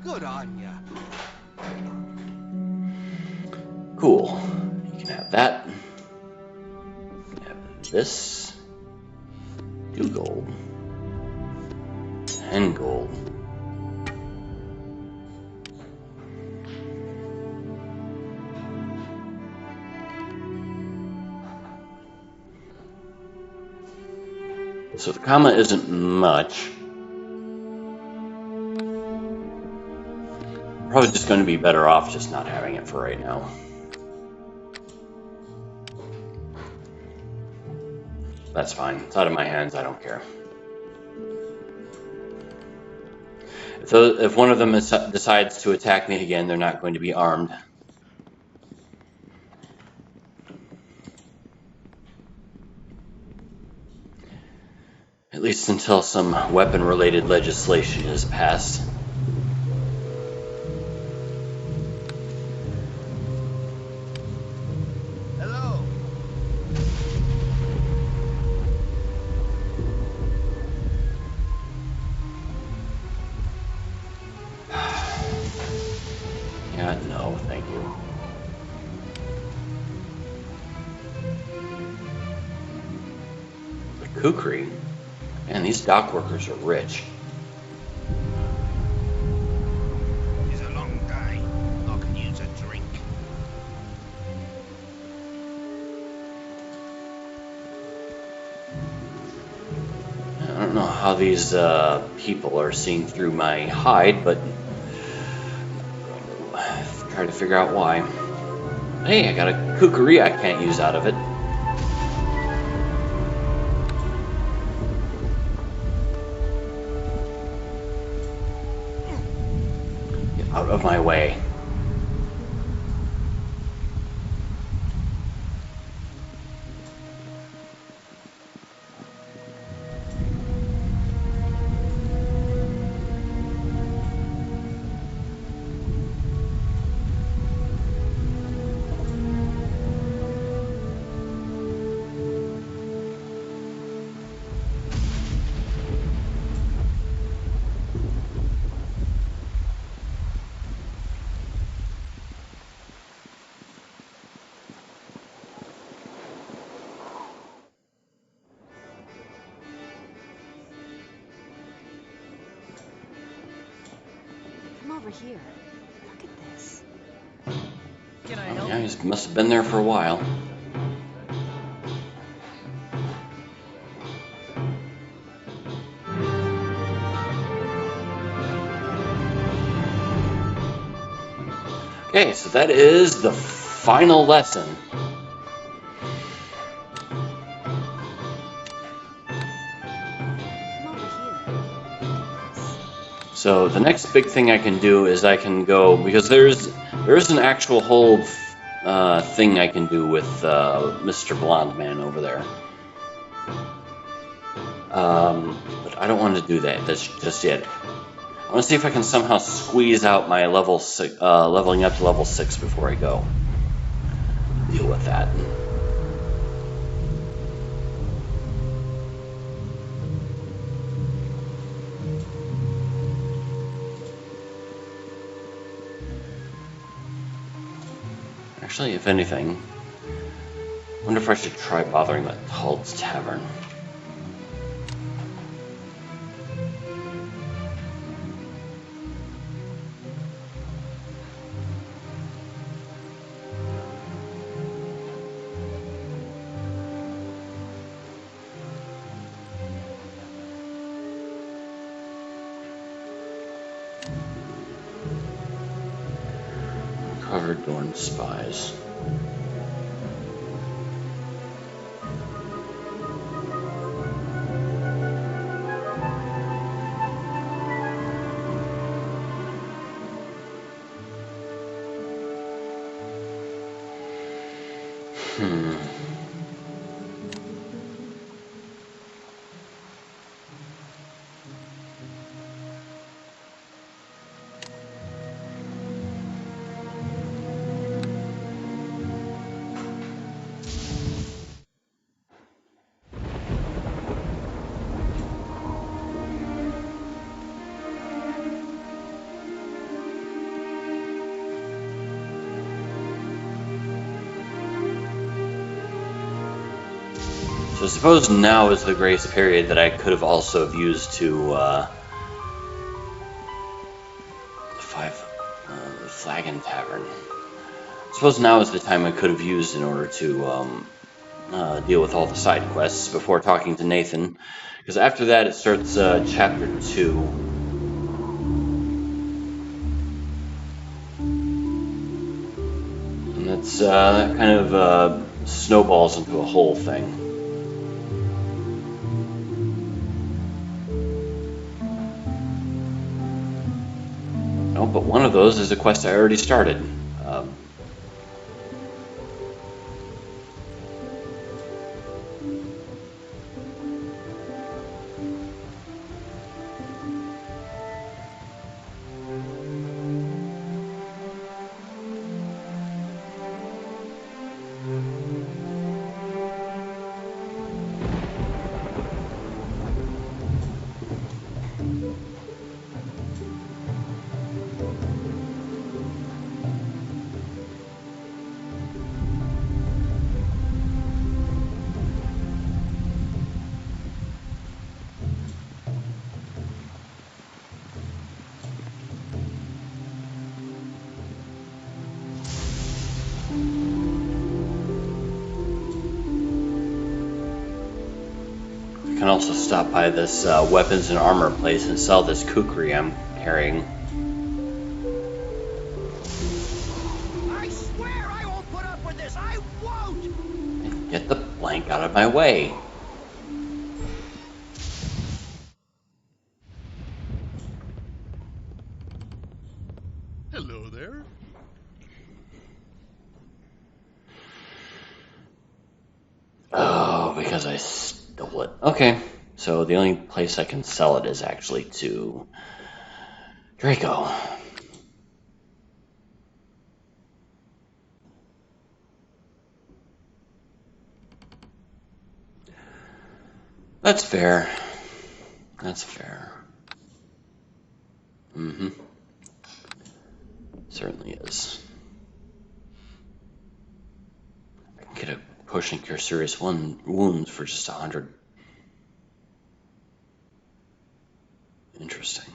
Good on ya. Cool. You can have that. Have this. 2 gold. 10 gold. So the comma isn't much. Probably just going to be better off just not having it for right now. That's fine. It's out of my hands. I don't care. If one of them decides to attack me again, they're not going to be armed. At least until some weapon-related legislation is passed. Hello. Yeah, no, thank you. The kukri? Man, these dock workers are rich. It's a long day. I can use a drink. I don't know how these people are seeing through my hide, but try to figure out why. Hey, I got a kukri I can't use out of it. Get out of my way. Over here. Look at this. Can I help? Yeah, he must have been there for a while. Okay, so that is the final lesson. So the next big thing I can do is I can go, because there's an actual whole thing I can do with Mr. Blonde Man over there. But I don't want to do that just yet. I want to see if I can somehow squeeze out my leveling up to level 6 before I go. Deal with that. Actually, if anything, I wonder if I should try bothering the Cult's Tavern. Covered Dorn Spies. So I suppose now is the grace period that I could have also have used to the Flagon Tavern. I suppose now is the time I could have used in order to deal with all the side quests before talking to Nathan, because after that it starts chapter 2. And that's that kind of snowballs into a whole thing. Oh, but one of those is a quest I already started. I can also stop by this weapons and armor place and sell this kukri I'm carrying. I swear I won't put up with this. I won't. Get the blank out of my way. Hello there. Oh, because I stole it. Okay, so the only place I can sell it is actually to Draco. That's fair. That's fair. Mm-hmm. Certainly is. I can get a push and cure serious wounds for just 100. Interesting.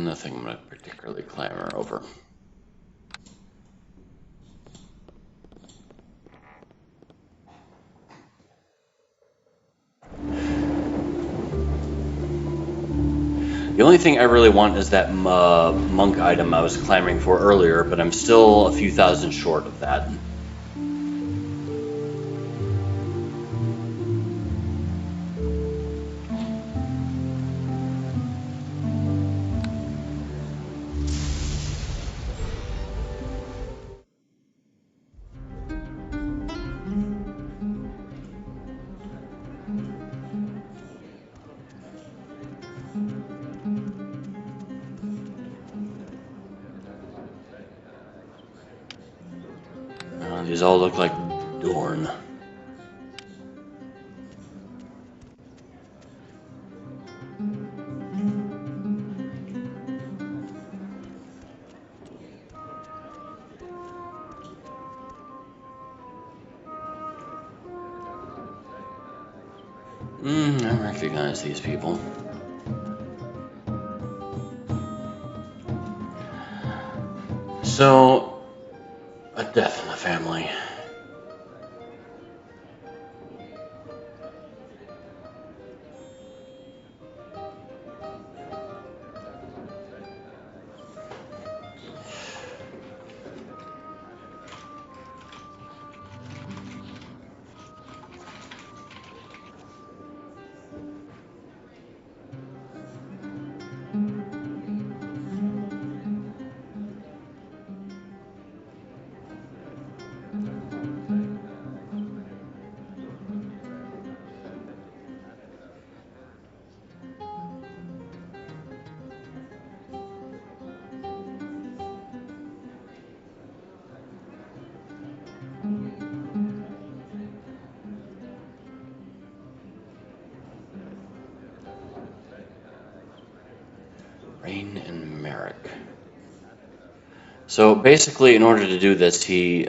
Nothing I'm going to particularly clamor over. The only thing I really want is that monk item I was clamoring for earlier, but I'm still a few thousand short of that. These all look like Dorn. I recognize these people. So, a death in the family. Rain and Merrick. So basically, in order to do this, she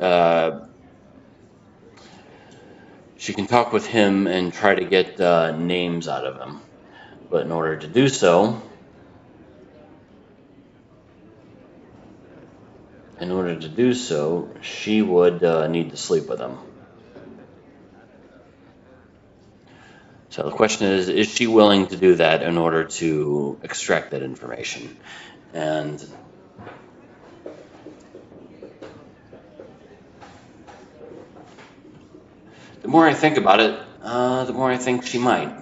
can talk with him and try to get names out of him. But in order to do so, she would need to sleep with him. So the question is she willing to do that in order to extract that information? And the more I think about it, the more I think she might.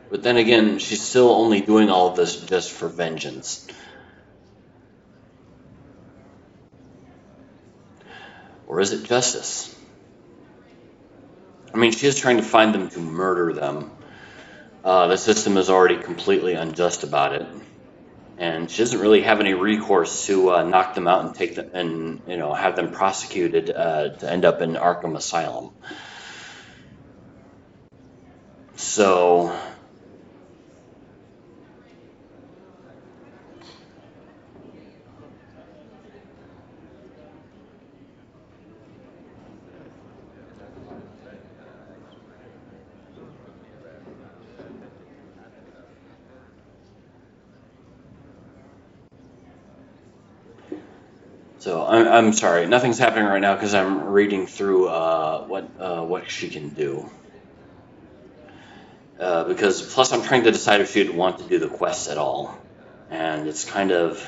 But then again, she's still only doing all of this just for vengeance. Or is it justice? I mean, she is trying to find them to murder them. The system is already completely unjust about it, and she doesn't really have any recourse to knock them out and take them and have them prosecuted to end up in Arkham Asylum. So I'm sorry, nothing's happening right now because I'm reading through what she can do. Because plus I'm trying to decide if she'd want to do the quest at all, and it's kind of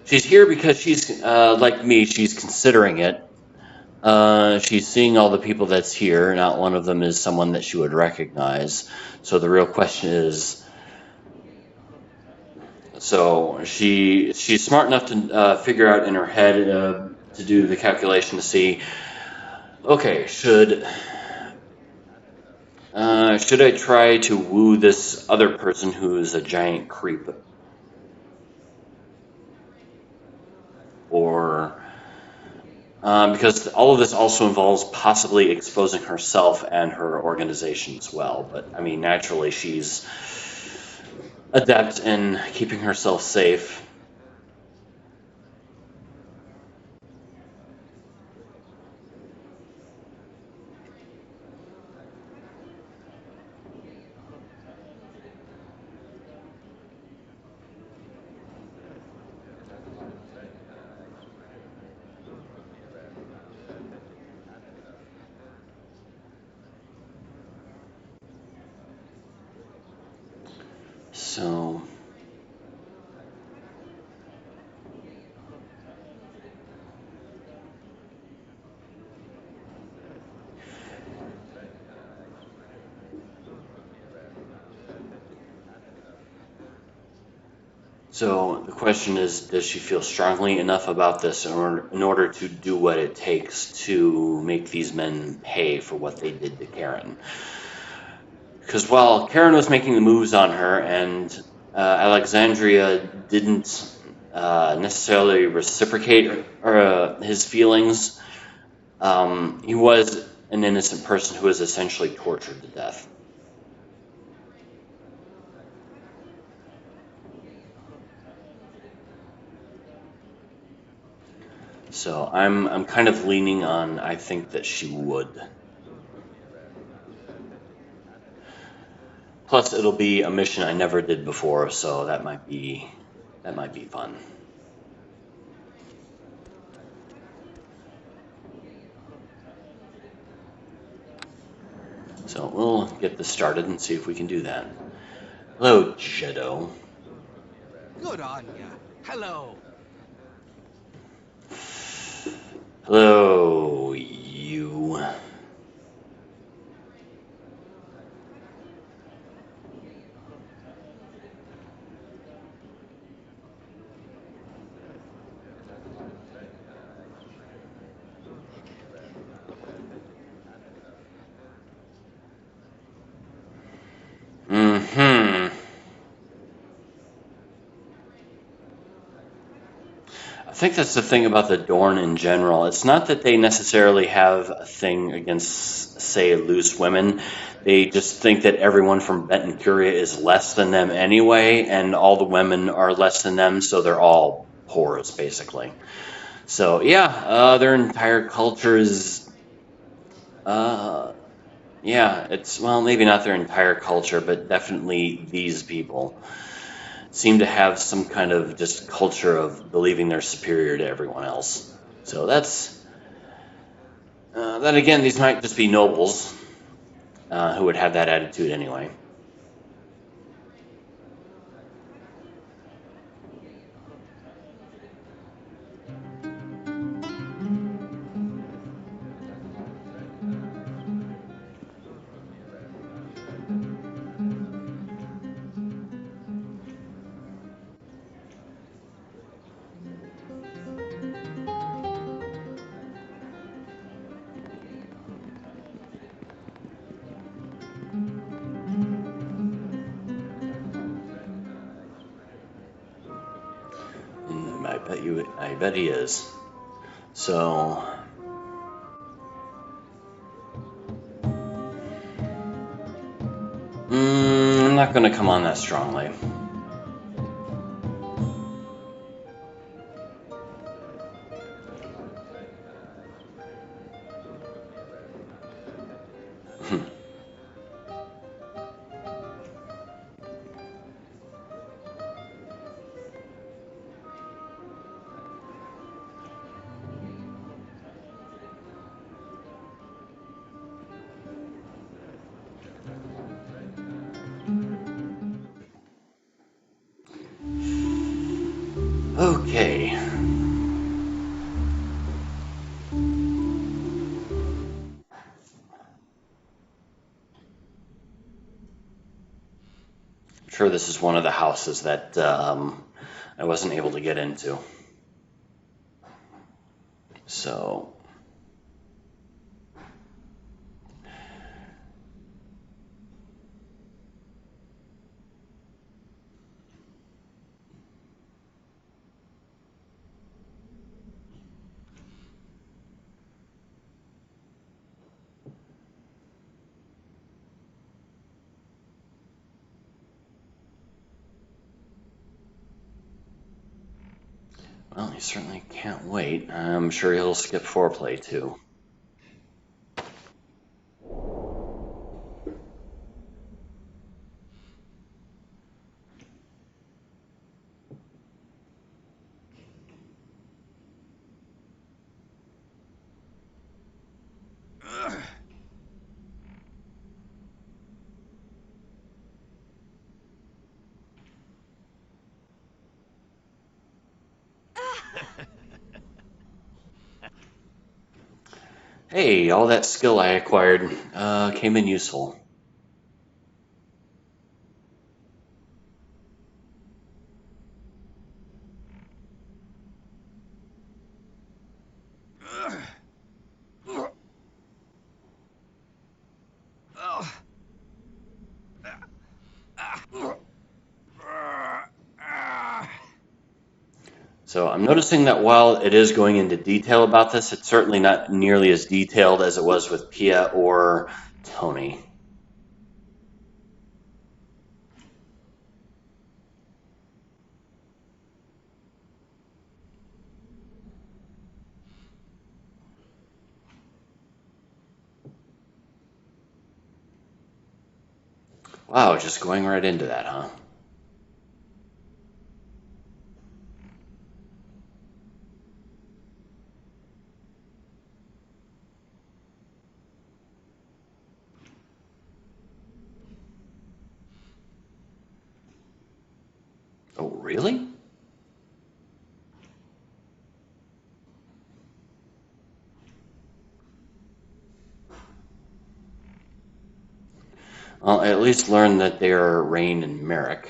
she's here because she's like me, she's considering it. She's seeing all the people that's here. Not one of them is someone that she would recognize. So the real question is. So she's smart enough to figure out in her head to do the calculation to see, okay, should I try to woo this other person who's a giant creep, or because all of this also involves possibly exposing herself and her organization as well. But I mean, naturally, she's adept in keeping herself safe. So So the question is, does she feel strongly enough about this in order to do what it takes to make these men pay for what they did to Karen? Because while Karen was making the moves on her and Alexandria didn't necessarily reciprocate his feelings, he was an innocent person who was essentially tortured to death. So I'm kind of leaning on I think that she would. Plus, it'll be a mission I never did before, so that might be fun. So we'll get this started and see if we can do that. Hello, Jero. Good on ya. Hello. Hello, you. think that's the thing about the Dorn in general. It's not that they necessarily have a thing against, say, loose women. They just think that everyone from Benton Curia is less than them anyway, and all the women are less than them, so they're all whores, basically. So, yeah, their entire culture is, uh, yeah, it's, well, maybe not their entire culture, but definitely these people seem to have some kind of just culture of believing they're superior to everyone else. So then again, these might just be nobles who would have that attitude anyway. I bet he is. So, I'm not going to come on that strongly. Okay. I'm sure this is one of the houses that I wasn't able to get into. So, well, he certainly can't wait. I'm sure he'll skip foreplay too. Hey, all that skill I acquired came in useful. So I'm noticing that while it is going into detail about this, it's certainly not nearly as detailed as it was with Pia or Tony. Wow, just going right into that, huh? Oh, really? Well, I at least learned that they are Rain and Merrick.